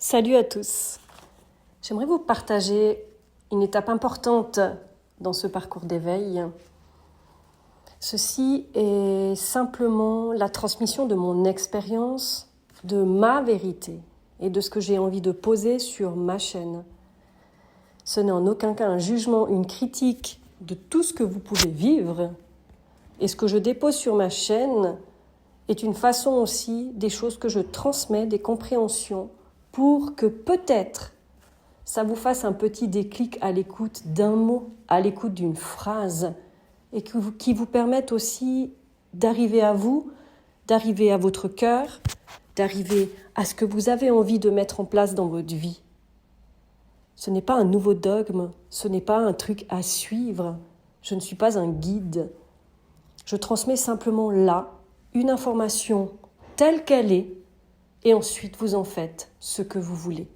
Salut à tous. J'aimerais vous partager une étape importante dans ce parcours d'éveil. Ceci est simplement la transmission de mon expérience, de ma vérité et de ce que j'ai envie de poser sur ma chaîne. Ce n'est en aucun cas un jugement, une critique de tout ce que vous pouvez vivre. Et ce que je dépose sur ma chaîne est une façon aussi des choses que je transmets, des compréhensions, pour que peut-être ça vous fasse un petit déclic à l'écoute d'un mot, à l'écoute d'une phrase, et qui vous permette aussi d'arriver à vous, d'arriver à votre cœur, d'arriver à ce que vous avez envie de mettre en place dans votre vie. Ce n'est pas un nouveau dogme, ce n'est pas un truc à suivre, je ne suis pas un guide. Je transmets simplement là une information telle qu'elle est, et ensuite vous en faites ce que vous voulez.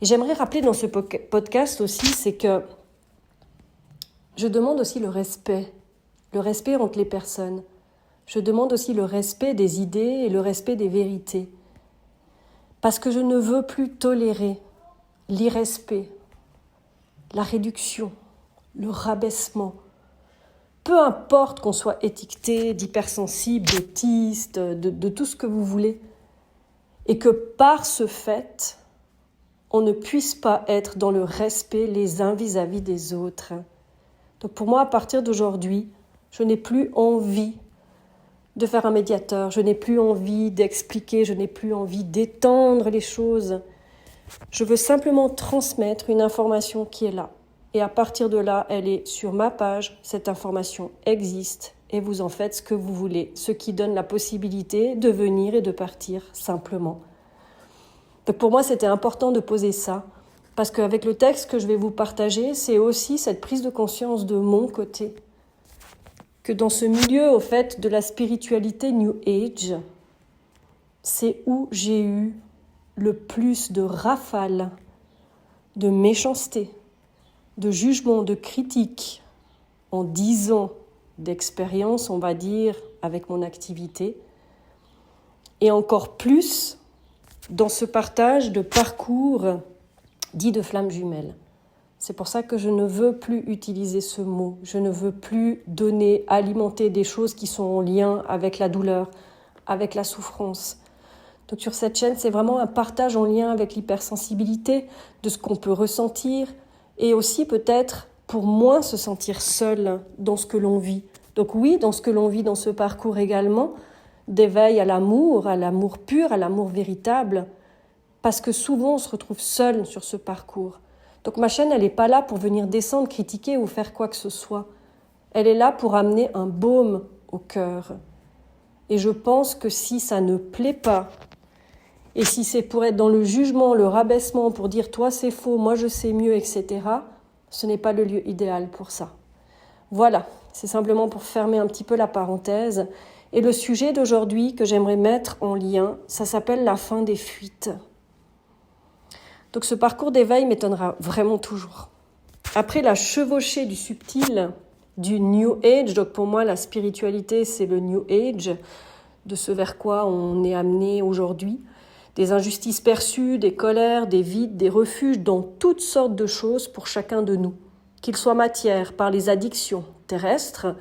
Et j'aimerais rappeler dans ce podcast aussi, c'est que je demande aussi le respect entre les personnes. Je demande aussi le respect des idées et le respect des vérités. Parce que je ne veux plus tolérer l'irrespect, la réduction, le rabaissement. Peu importe qu'on soit étiqueté d'hypersensible, d'autiste, de tout ce que vous voulez, et que par ce fait, on ne puisse pas être dans le respect les uns vis-à-vis des autres. Donc pour moi, à partir d'aujourd'hui, je n'ai plus envie de faire un médiateur, je n'ai plus envie d'expliquer, je n'ai plus envie d'étendre les choses. Je veux simplement transmettre une information qui est là. Et à partir de là, elle est sur ma page, cette information existe et vous en faites ce que vous voulez, ce qui donne la possibilité de venir et de partir simplement. Donc pour moi, c'était important de poser ça, parce qu'avec le texte que je vais vous partager, c'est aussi cette prise de conscience de mon côté, que dans ce milieu, au fait, de la spiritualité New Age, c'est où j'ai eu le plus de rafales, de méchanceté, de jugement, de critique, en 10 ans d'expérience, on va dire, avec mon activité, et encore plus dans ce partage de parcours dit de flammes jumelles. C'est pour ça que je ne veux plus utiliser ce mot, je ne veux plus donner, alimenter des choses qui sont en lien avec la douleur, avec la souffrance. Donc sur cette chaîne, c'est vraiment un partage en lien avec l'hypersensibilité, de ce qu'on peut ressentir, et aussi peut-être pour moins se sentir seul dans ce que l'on vit. Donc oui, dans ce que l'on vit dans ce parcours également, d'éveil à l'amour pur, à l'amour véritable, parce que souvent on se retrouve seul sur ce parcours. Donc ma chaîne, elle n'est pas là pour venir descendre, critiquer ou faire quoi que ce soit. Elle est là pour amener un baume au cœur. Et je pense que si ça ne plaît pas, et si c'est pour être dans le jugement, le rabaissement, pour dire « toi c'est faux, moi je sais mieux », etc., ce n'est pas le lieu idéal pour ça. Voilà, c'est simplement pour fermer un petit peu la parenthèse. Et le sujet d'aujourd'hui que j'aimerais mettre en lien, ça s'appelle la fin des fuites. Donc ce parcours d'éveil m'étonnera vraiment toujours. Après la chevauchée du subtil, du New Age, donc pour moi la spiritualité c'est le New Age, de ce vers quoi on est amené aujourd'hui, des injustices perçues, des colères, des vides, des refuges dans toutes sortes de choses pour chacun de nous, qu'ils soient matière par les addictions terrestres,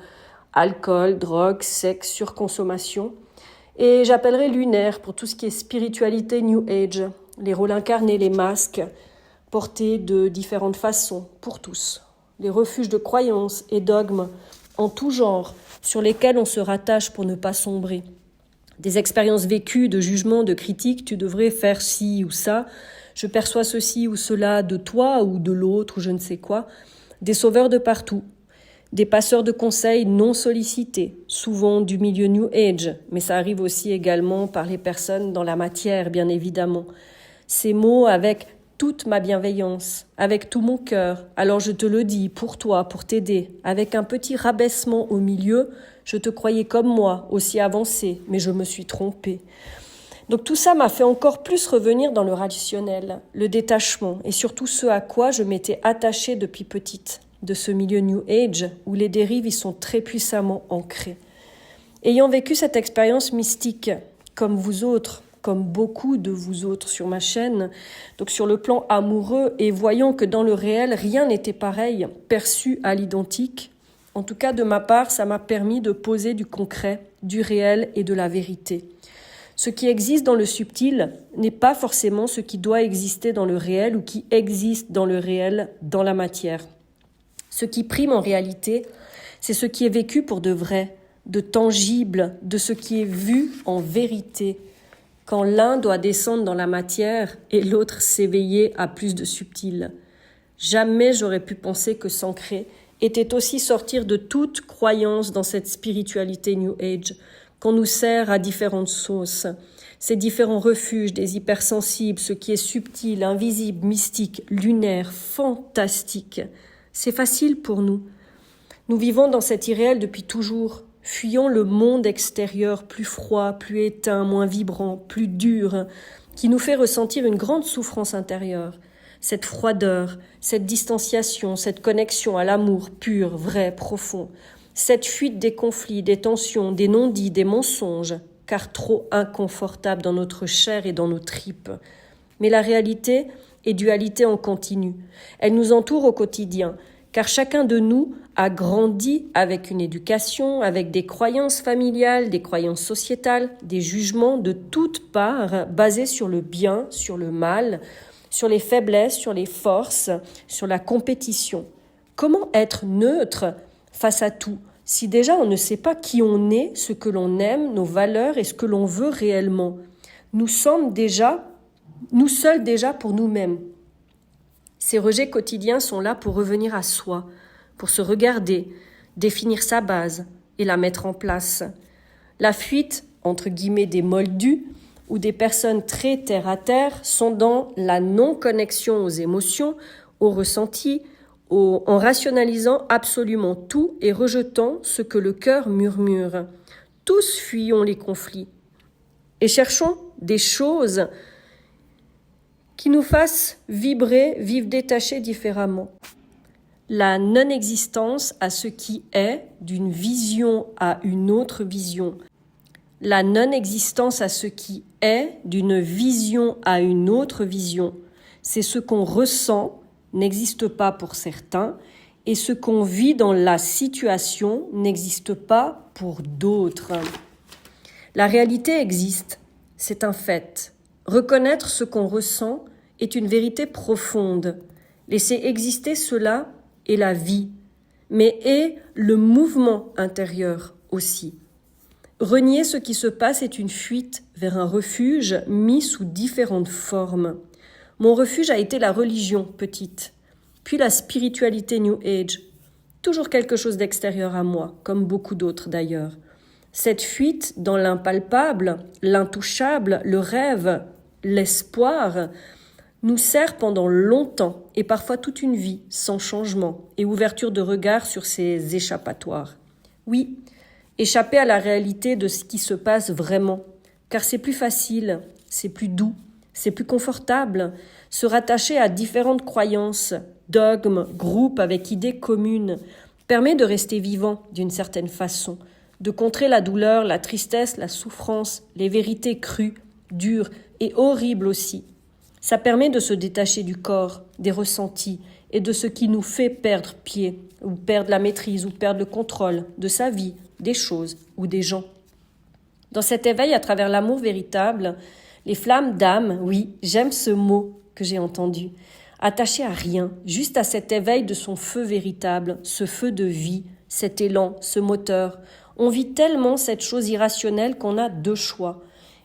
alcool, drogue, sexe, surconsommation, et j'appellerai lunaire pour tout ce qui est spiritualité New Age, les rôles incarnés, les masques, portés de différentes façons, pour tous, les refuges de croyances et dogmes en tout genre, sur lesquels on se rattache pour ne pas sombrer, des expériences vécues de jugement, de critique, tu devrais faire ci ou ça, je perçois ceci ou cela de toi ou de l'autre ou je ne sais quoi, des sauveurs de partout, des passeurs de conseils non sollicités, souvent du milieu New Age, mais ça arrive aussi également par les personnes dans la matière, bien évidemment. Ces mots avec toute ma bienveillance, avec tout mon cœur, alors je te le dis, pour toi, pour t'aider, avec un petit rabaissement au milieu, je te croyais comme moi, aussi avancé, mais je me suis trompée. Donc tout ça m'a fait encore plus revenir dans le rationnel, le détachement, et surtout ce à quoi je m'étais attachée depuis petite, de ce milieu New Age, où les dérives y sont très puissamment ancrées. Ayant vécu cette expérience mystique, comme vous autres, comme beaucoup de vous autres sur ma chaîne, donc sur le plan amoureux, et voyant que dans le réel, rien n'était pareil, perçu à l'identique. En tout cas, de ma part, ça m'a permis de poser du concret, du réel et de la vérité. Ce qui existe dans le subtil n'est pas forcément ce qui doit exister dans le réel ou qui existe dans le réel, dans la matière. Ce qui prime en réalité, c'est ce qui est vécu pour de vrai, de tangible, de ce qui est vu en vérité, quand l'un doit descendre dans la matière et l'autre s'éveiller à plus de subtil. Jamais j'aurais pu penser que s'ancrer était aussi sortir de toute croyance dans cette spiritualité New Age qu'on nous sert à différentes sauces. Ces différents refuges des hypersensibles, ce qui est subtil, invisible, mystique, lunaire, fantastique. C'est facile pour nous. Nous vivons dans cet irréel depuis toujours, fuyons le monde extérieur plus froid, plus éteint, moins vibrant, plus dur, qui nous fait ressentir une grande souffrance intérieure. Cette froideur, cette distanciation, cette connexion à l'amour pur, vrai, profond, cette fuite des conflits, des tensions, des non-dits, des mensonges, car trop inconfortable dans notre chair et dans nos tripes. Mais la réalité est dualité en continu. Elle nous entoure au quotidien, car chacun de nous a grandi avec une éducation, avec des croyances familiales, des croyances sociétales, des jugements de toutes parts basés sur le bien, sur le mal, sur les faiblesses, sur les forces, sur la compétition. Comment être neutre face à tout, si déjà on ne sait pas qui on est, ce que l'on aime, nos valeurs et ce que l'on veut réellement? Nous sommes nous seuls déjà pour nous-mêmes. Ces rejets quotidiens sont là pour revenir à soi, pour se regarder, définir sa base et la mettre en place. La fuite, entre guillemets, des moldus ou des personnes très terre-à-terre sont dans la non-connexion aux émotions, aux ressentis, en rationalisant absolument tout et rejetant ce que le cœur murmure. Tous fuyons les conflits et cherchons des choses qui nous fassent vibrer, vivre détachés différemment. La non-existence à ce qui est, d'une vision à une autre vision. La non-existence à ce qui est, d'une vision à une autre vision. C'est ce qu'on ressent, n'existe pas pour certains, et ce qu'on vit dans la situation n'existe pas pour d'autres. La réalité existe, c'est un fait. Reconnaître ce qu'on ressent est une vérité profonde. Laisser exister cela est la vie, mais est le mouvement intérieur aussi. Renier ce qui se passe est une fuite vers un refuge mis sous différentes formes. Mon refuge a été la religion petite, puis la spiritualité New Age, toujours quelque chose d'extérieur à moi, comme beaucoup d'autres d'ailleurs. Cette fuite dans l'impalpable, l'intouchable, le rêve, l'espoir, nous sert pendant longtemps et parfois toute une vie, sans changement et ouverture de regard sur ces échappatoires. Oui, échapper à la réalité de ce qui se passe vraiment, car c'est plus facile, c'est plus doux, c'est plus confortable, se rattacher à différentes croyances, dogmes, groupes avec idées communes, permet de rester vivant d'une certaine façon, de contrer la douleur, la tristesse, la souffrance, les vérités crues, dures et horribles aussi. Ça permet de se détacher du corps, des ressentis et de ce qui nous fait perdre pied, ou perdre la maîtrise, ou perdre le contrôle de sa vie, des choses ou des gens. Dans cet éveil à travers l'amour véritable, les flammes d'âme, oui, j'aime ce mot que j'ai entendu, attachées à rien, juste à cet éveil de son feu véritable, ce feu de vie, cet élan, ce moteur. On vit tellement cette chose irrationnelle qu'on a deux choix.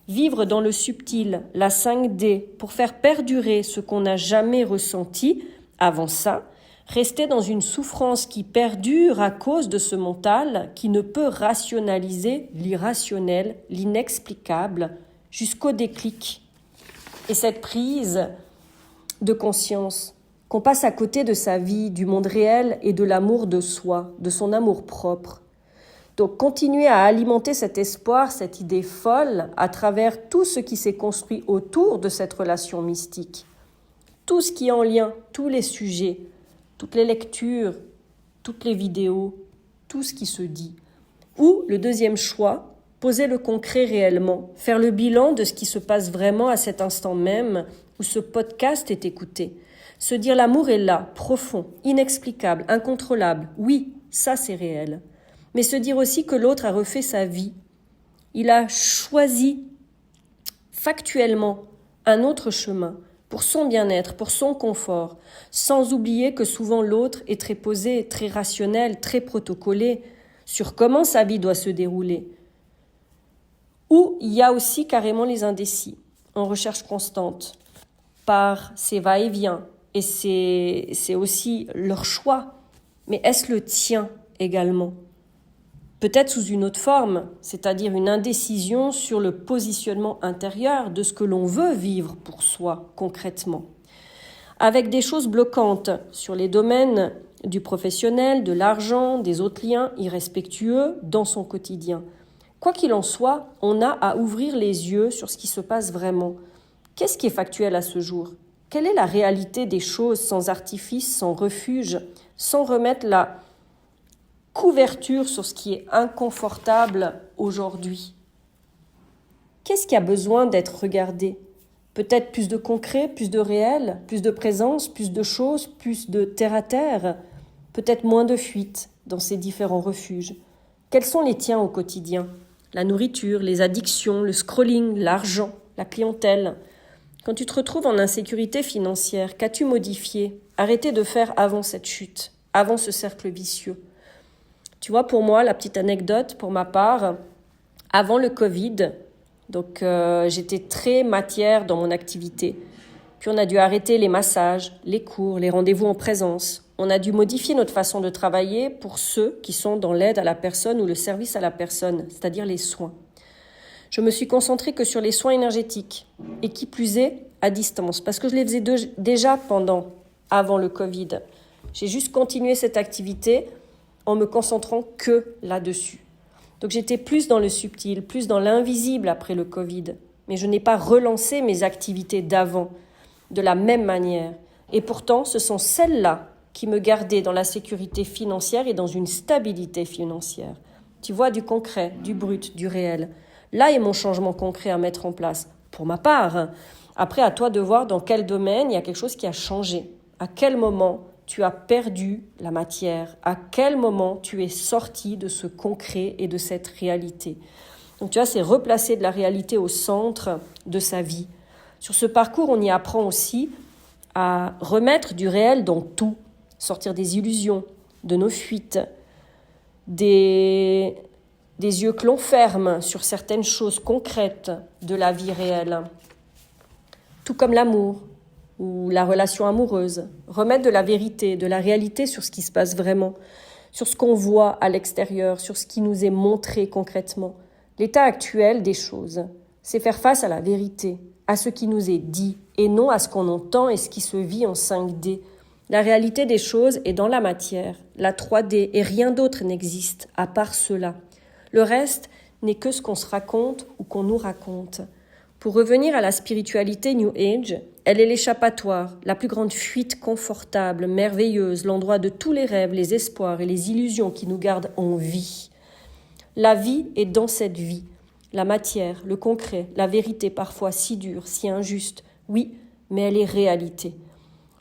Vivre dans le subtil, la 5D, pour faire perdurer ce qu'on n'a jamais ressenti avant ça, rester dans une souffrance qui perdure à cause de ce mental qui ne peut rationaliser l'irrationnel, l'inexplicable, jusqu'au déclic. Et cette prise de conscience, qu'on passe à côté de sa vie, du monde réel et de l'amour de soi, de son amour propre. Donc continuer à alimenter cet espoir, cette idée folle, à travers tout ce qui s'est construit autour de cette relation mystique. Tout ce qui est en lien, tous les sujets, toutes les lectures, toutes les vidéos, tout ce qui se dit. Ou le deuxième choix, poser le concret réellement, faire le bilan de ce qui se passe vraiment à cet instant même où ce podcast est écouté. Se dire l'amour est là, profond, inexplicable, incontrôlable. Oui, ça c'est réel. Mais se dire aussi que l'autre a refait sa vie. Il a choisi factuellement un autre chemin pour son bien-être, pour son confort, sans oublier que souvent l'autre est très posé, très rationnel, très protocolé sur comment sa vie doit se dérouler. Ou il y a aussi carrément les indécis, en recherche constante, par ces va-et-vient, et c'est aussi leur choix. Mais est-ce le tien également ? Peut-être sous une autre forme, c'est-à-dire une indécision sur le positionnement intérieur de ce que l'on veut vivre pour soi concrètement. Avec des choses bloquantes sur les domaines du professionnel, de l'argent, des autres liens irrespectueux dans son quotidien. Quoi qu'il en soit, on a à ouvrir les yeux sur ce qui se passe vraiment. Qu'est-ce qui est factuel à ce jour ? Quelle est la réalité des choses sans artifice, sans refuge, sans remettre la couverture sur ce qui est inconfortable aujourd'hui? Qu'est-ce qui a besoin d'être regardé ? Peut-être plus de concret, plus de réel, plus de présence, plus de choses, plus de terre-à-terre, peut-être moins de fuite dans ces différents refuges. Quels sont les tiens au quotidien ? La nourriture, les addictions, le scrolling, l'argent, la clientèle. Quand tu te retrouves en insécurité financière, qu'as-tu modifié, arrêté de faire avant cette chute, avant ce cercle vicieux ? Tu vois, pour moi, la petite anecdote, pour ma part, avant le Covid, donc j'étais très matière dans mon activité. Puis on a dû arrêter les massages, les cours, les rendez-vous en présence. On a dû modifier notre façon de travailler pour ceux qui sont dans l'aide à la personne ou le service à la personne, c'est-à-dire les soins. Je me suis concentrée que sur les soins énergétiques, et qui plus est, à distance, parce que je les faisais déjà avant le Covid. J'ai juste continué cette activité en me concentrant que là-dessus. Donc j'étais plus dans le subtil, plus dans l'invisible après le Covid. Mais je n'ai pas relancé mes activités d'avant de la même manière. Et pourtant, ce sont celles-là qui me gardaient dans la sécurité financière et dans une stabilité financière. Tu vois, du concret, du brut, du réel. Là est mon changement concret à mettre en place, pour ma part. Après, à toi de voir dans quel domaine il y a quelque chose qui a changé. À quel moment tu as perdu la matière, à quel moment tu es sorti de ce concret et de cette réalité. Donc tu vois, c'est replacer de la réalité au centre de sa vie. Sur ce parcours, on y apprend aussi à remettre du réel dans tout, sortir des illusions, de nos fuites, des yeux que l'on ferme sur certaines choses concrètes de la vie réelle, tout comme l'amour ou la relation amoureuse, remettre de la vérité, de la réalité sur ce qui se passe vraiment, sur ce qu'on voit à l'extérieur, sur ce qui nous est montré concrètement. L'état actuel des choses, c'est faire face à la vérité, à ce qui nous est dit, et non à ce qu'on entend et ce qui se vit en 5D. La réalité des choses est dans la matière, la 3D, et rien d'autre n'existe à part cela. Le reste n'est que ce qu'on se raconte ou qu'on nous raconte. Pour revenir à la spiritualité New Age, elle est l'échappatoire, la plus grande fuite confortable, merveilleuse, l'endroit de tous les rêves, les espoirs et les illusions qui nous gardent en vie. La vie est dans cette vie. La matière, le concret, la vérité parfois si dure, si injuste, oui, mais elle est réalité.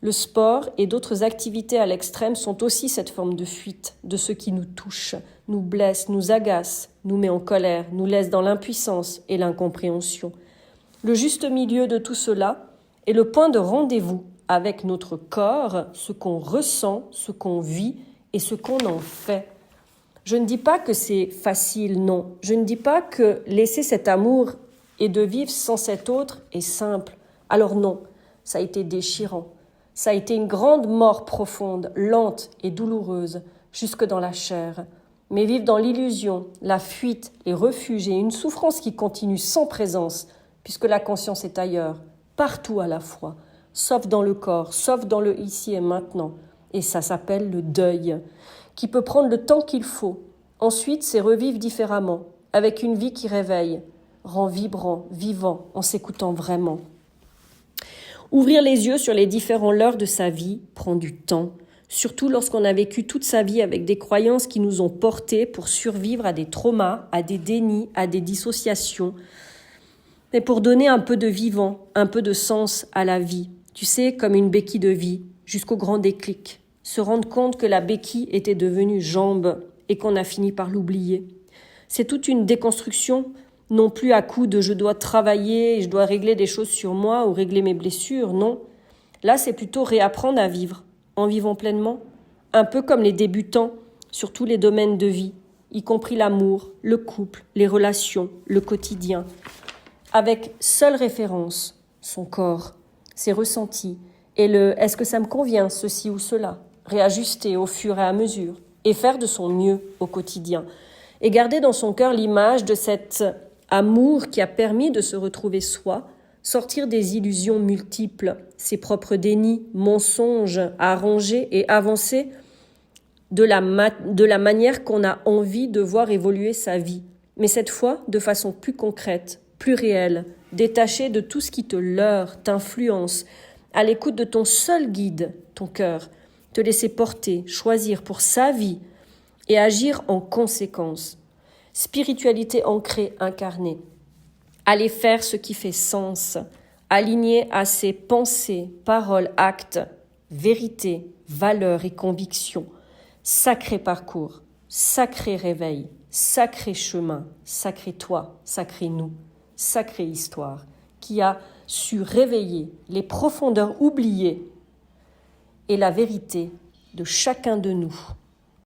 Le sport et d'autres activités à l'extrême sont aussi cette forme de fuite de ce qui nous touche, nous blesse, nous agace, nous met en colère, nous laisse dans l'impuissance et l'incompréhension. Le juste milieu de tout cela est le point de rendez-vous avec notre corps, ce qu'on ressent, ce qu'on vit et ce qu'on en fait. Je ne dis pas que c'est facile, non. Je ne dis pas que laisser cet amour et de vivre sans cet autre est simple. Alors non, ça a été déchirant. Ça a été une grande mort profonde, lente et douloureuse, jusque dans la chair. Mais vivre dans l'illusion, la fuite, les refuges et une souffrance qui continue sans présence, puisque la conscience est ailleurs, partout à la fois, sauf dans le corps, sauf dans le ici et maintenant. Et ça s'appelle le deuil, qui peut prendre le temps qu'il faut. Ensuite, c'est revivre différemment, avec une vie qui réveille, rend vibrant, vivant, en s'écoutant vraiment. Ouvrir les yeux sur les différents leurres de sa vie prend du temps. surtout lorsqu'on a vécu toute sa vie avec des croyances qui nous ont portés pour survivre à des traumas, à des dénis, à des dissociations, mais pour donner un peu de vivant, un peu de sens à la vie. Tu sais, comme une béquille de vie, jusqu'au grand déclic. Se rendre compte que la béquille était devenue jambe et qu'on a fini par l'oublier. C'est toute une déconstruction, non plus à coup de je dois travailler, je dois régler des choses sur moi ou régler mes blessures, non. Là, c'est plutôt réapprendre à vivre, en vivant pleinement, un peu comme les débutants sur tous les domaines de vie, y compris l'amour, le couple, les relations, le quotidien, avec seule référence son corps, ses ressentis et le « est-ce que ça me convient, ceci ou cela ?» réajuster au fur et à mesure et faire de son mieux au quotidien et garder dans son cœur l'image de cet amour qui a permis de se retrouver soi, sortir des illusions multiples, ses propres dénis, mensonges à arranger et avancer de la manière qu'on a envie de voir évoluer sa vie, mais cette fois de façon plus concrète, plus réelle, détachée de tout ce qui te leurre, t'influence, à l'écoute de ton seul guide, ton cœur, te laisser porter, choisir pour sa vie et agir en conséquence. Spiritualité ancrée, incarnée. Aller faire ce qui fait sens, aligné à ses pensées, paroles, actes, vérité, valeurs et convictions. Sacré parcours, sacré réveil, sacré chemin, sacré toi, sacré nous, sacrée histoire, qui a su réveiller les profondeurs oubliées et la vérité de chacun de nous.